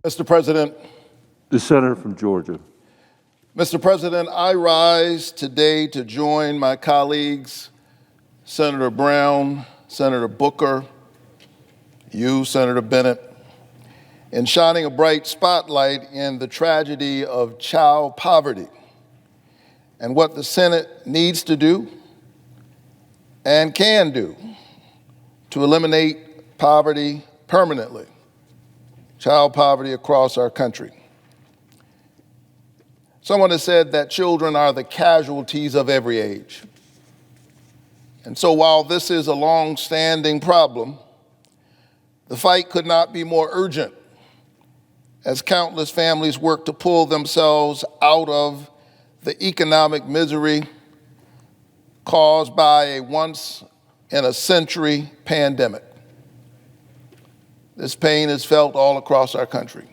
Mr. President, The senator from Georgia. Mr. President, I rise today to join my colleagues, Senator Brown, Senator Booker, you, Senator Bennett, in shining a bright spotlight in the tragedy of child poverty and what the Senate needs to do and can do to eliminate poverty permanently, child poverty across our country. Someone has said that children are the casualties of every age. And so while this is a long-standing problem, the fight could not be more urgent as countless families work to pull themselves out of the economic misery caused by a once-in-a-century pandemic. This pain is felt all across our country.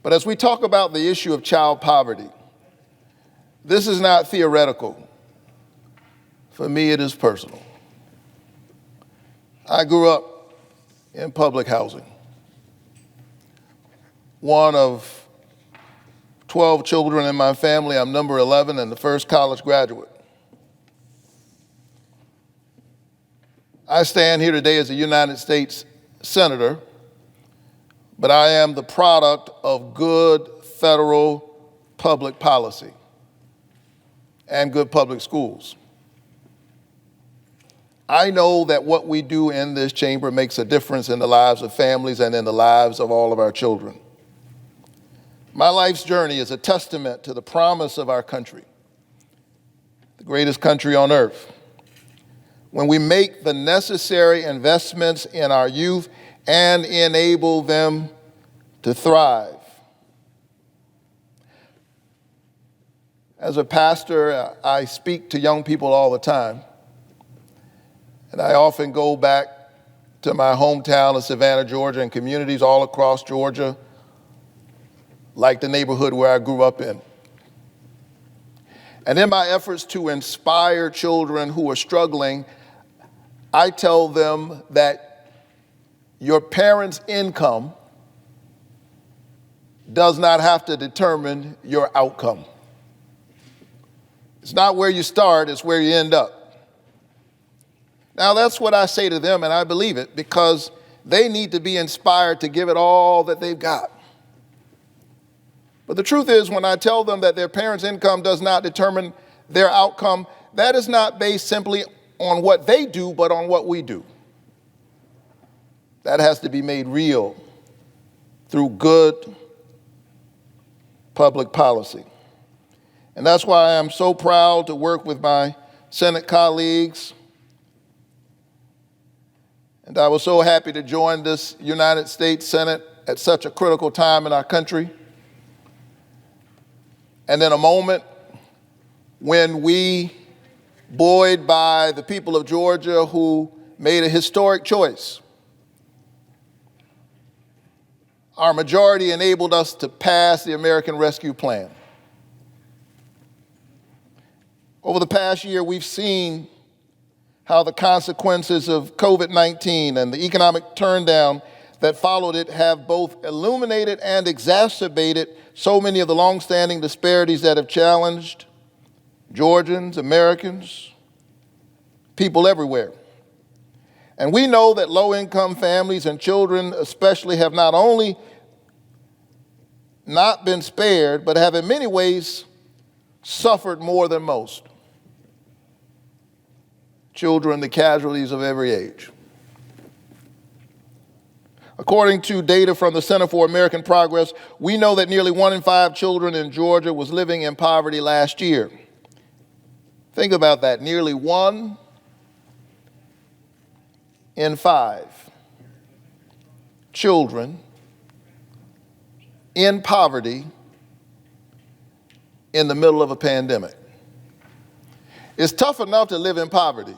But as we talk about the issue of child poverty, this is not theoretical. For me, it is personal. I grew up in public housing, one of 12 children in my family. I'm number 11 and the first college graduate. I stand here today as a United States Senator, but I am the product of good federal public policy and good public schools. I know that what we do in this chamber makes a difference in the lives of families and in the lives of all of our children. My life's journey is a testament to the promise of our country, the greatest country on earth. When we make the necessary investments in our youth and enable them to thrive. As a pastor, I speak to young people all the time, and I often go back to my hometown of Savannah, Georgia, and communities all across Georgia, like the neighborhood where I grew up in. And in my efforts to inspire children who are struggling, I tell them that your parents' income does not have to determine your outcome. It's not where you start, it's where you end up. Now, that's what I say to them, and I believe it, because they need to be inspired to give it all that they've got. But the truth is, when I tell them that their parents' income does not determine their outcome, that is not based simply on what they do, but on what we do. That has to be made real through good public policy. And that's why I'm so proud to work with my Senate colleagues. And I was so happy to join this United States Senate at such a critical time in our country. And in a moment when we, buoyed by the people of Georgia who made a historic choice, our majority enabled us to pass the American Rescue Plan. Over the past year, we've seen how the consequences of COVID-19 and the economic turndown that followed it have both illuminated and exacerbated so many of the longstanding disparities that have challenged Georgians, Americans, people everywhere. And we know that low-income families and children especially have not only not been spared, but have in many ways suffered more than most. Children, the casualties of every age. According to data from the Center for American Progress, we know that nearly 1 in 5 children in Georgia was living in poverty last year. Think about that, nearly 1 in 5 children in poverty in the middle of a pandemic. It's tough enough to live in poverty,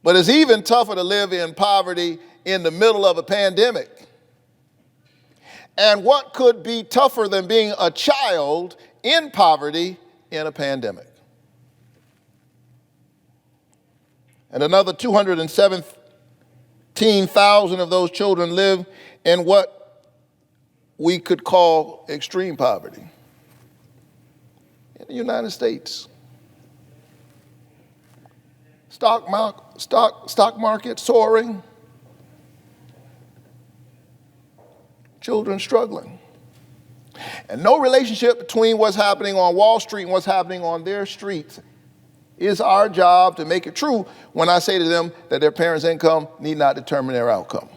but it's even tougher to live in poverty in the middle of a pandemic. And what could be tougher than being a child in poverty in a pandemic? And another 18,000 of those children live in what we could call extreme poverty in the United States. Stock market soaring, children struggling. And no relationship between what's happening on Wall Street and what's happening on their streets. It's our job to make it true when I say to them that their parents' income need not determine their outcome.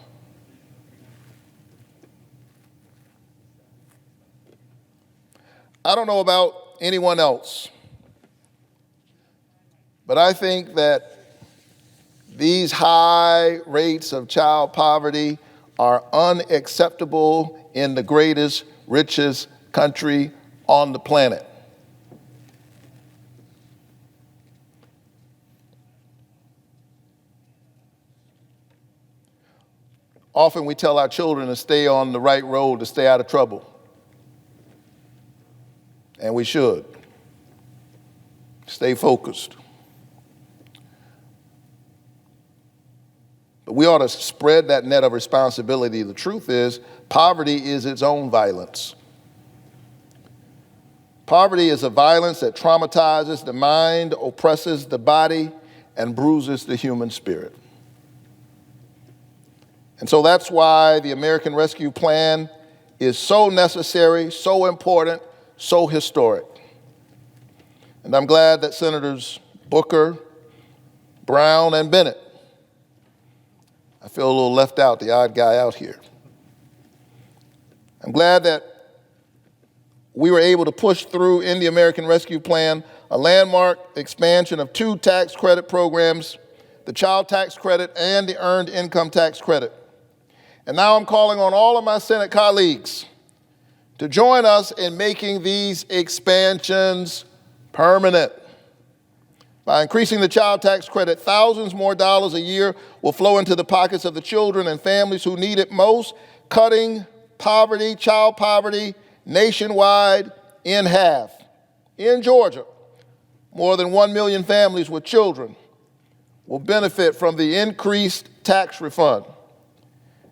I don't know about anyone else, but I think that these high rates of child poverty are unacceptable in the greatest, richest country on the planet. Often we tell our children to stay on the right road, to stay out of trouble. And we should. Stay focused. But we ought to spread that net of responsibility. The truth is, poverty is its own violence. Poverty is a violence that traumatizes the mind, oppresses the body, and bruises the human spirit. And so that's why the American Rescue Plan is so necessary, so important, so historic. And I'm glad that Senators Booker, Brown, and Bennett, I feel a little left out, the odd guy out here. I'm glad that we were able to push through in the American Rescue Plan a landmark expansion of 2 tax credit programs, the child tax credit and the earned income tax credit. And now I'm calling on all of my Senate colleagues to join us in making these expansions permanent. By increasing the child tax credit, thousands more dollars a year will flow into the pockets of the children and families who need it most, cutting poverty, child poverty, nationwide in half. In Georgia, more than 1 million families with children will benefit from the increased tax refund.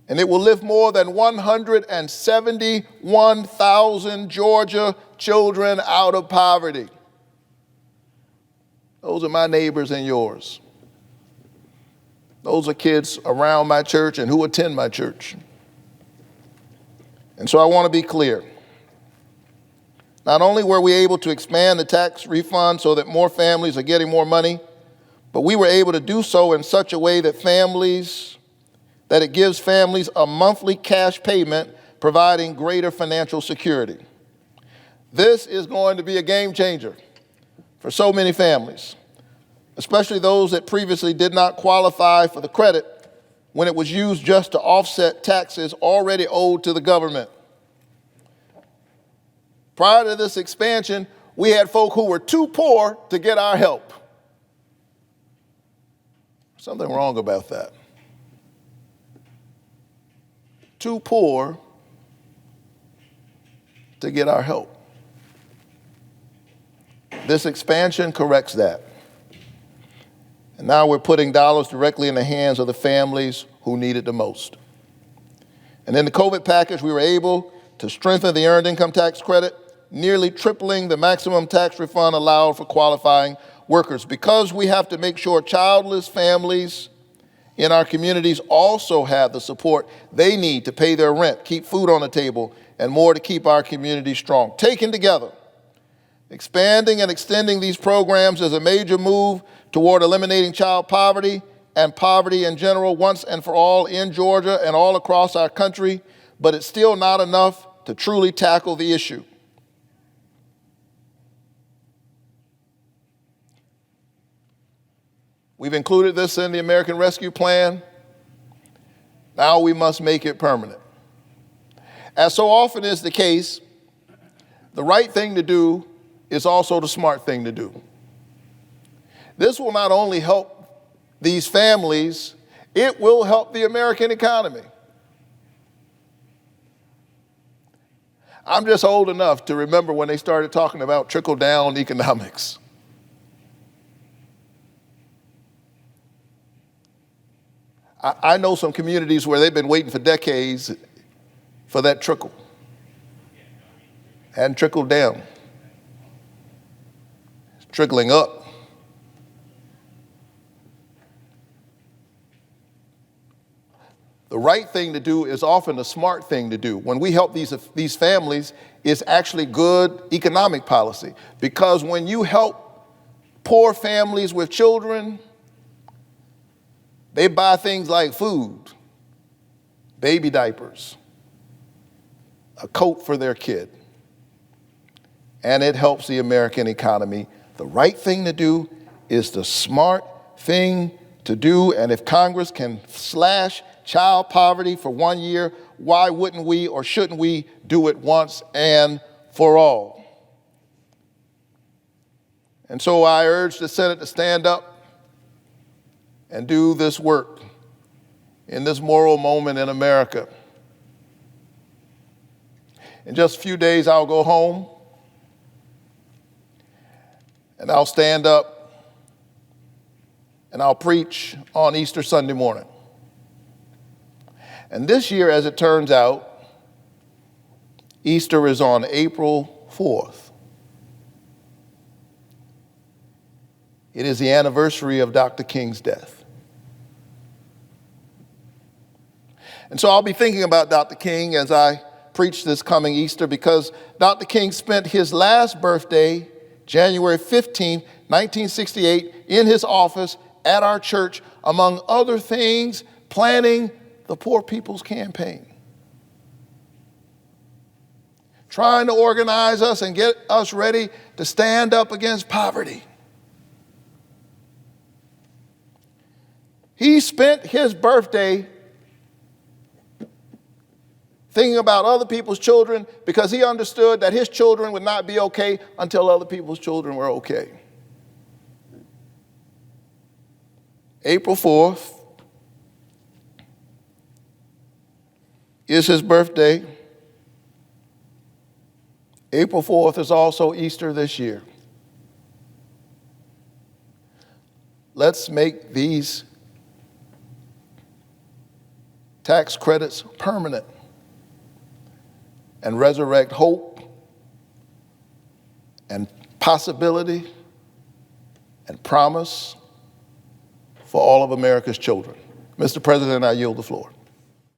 And it will lift more than 171,000 Georgia children out of poverty. Those are my neighbors and yours. Those are kids around my church and who attend my church. And so I want to be clear. Not only were we able to expand the tax refund so that more families are getting more money, but we were able to do so in such a way that it gives families a monthly cash payment, providing greater financial security. This is going to be a game changer for so many families, especially those that previously did not qualify for the credit when it was used just to offset taxes already owed to the government. Prior to this expansion, we had folk who were too poor to get our help. Something wrong about that. Too poor to get our help. This expansion corrects that. And now we're putting dollars directly in the hands of the families who need it the most. And in the COVID package, we were able to strengthen the earned income tax credit, nearly tripling the maximum tax refund allowed for qualifying workers. Because we have to make sure childless families in our communities also have the support they need to pay their rent, keep food on the table, and more to keep our community strong. Taken together, expanding and extending these programs is a major move toward eliminating child poverty and poverty in general once and for all in Georgia and all across our country, but it's still not enough to truly tackle the issue. We've included this in the American Rescue Plan. Now we must make it permanent. As so often is the case, the right thing to do is also the smart thing to do. This will not only help these families, it will help the American economy. I'm just old enough to remember when they started talking about trickle-down economics. I know some communities where they've been waiting for decades for that trickle. Hadn't trickled down. It's trickling up. The right thing to do is often the smart thing to do. When we help these families, it's actually good economic policy. Because when you help poor families with children, they buy things like food, baby diapers, a coat for their kid, and it helps the American economy. The right thing to do is the smart thing to do, and if Congress can slash child poverty for 1 year, why wouldn't we or shouldn't we do it once and for all? And so I urge the Senate to stand up and do this work in this moral moment in America. In just a few days, I'll go home and I'll stand up and I'll preach on Easter Sunday morning. And this year, as it turns out, Easter is on April 4th. It is the anniversary of Dr. King's death. And so I'll be thinking about Dr. King as I preach this coming Easter, because Dr. King spent his last birthday, January 15, 1968, in his office at our church, among other things, planning the Poor People's Campaign, trying to organize us and get us ready to stand up against poverty. He spent his birthday thinking about other people's children because he understood that his children would not be okay until other people's children were okay. April 4th is his birthday. April 4th is also Easter this year. Let's make these tax credits permanent and resurrect hope and possibility and promise for all of America's children. Mr. President, I yield the floor.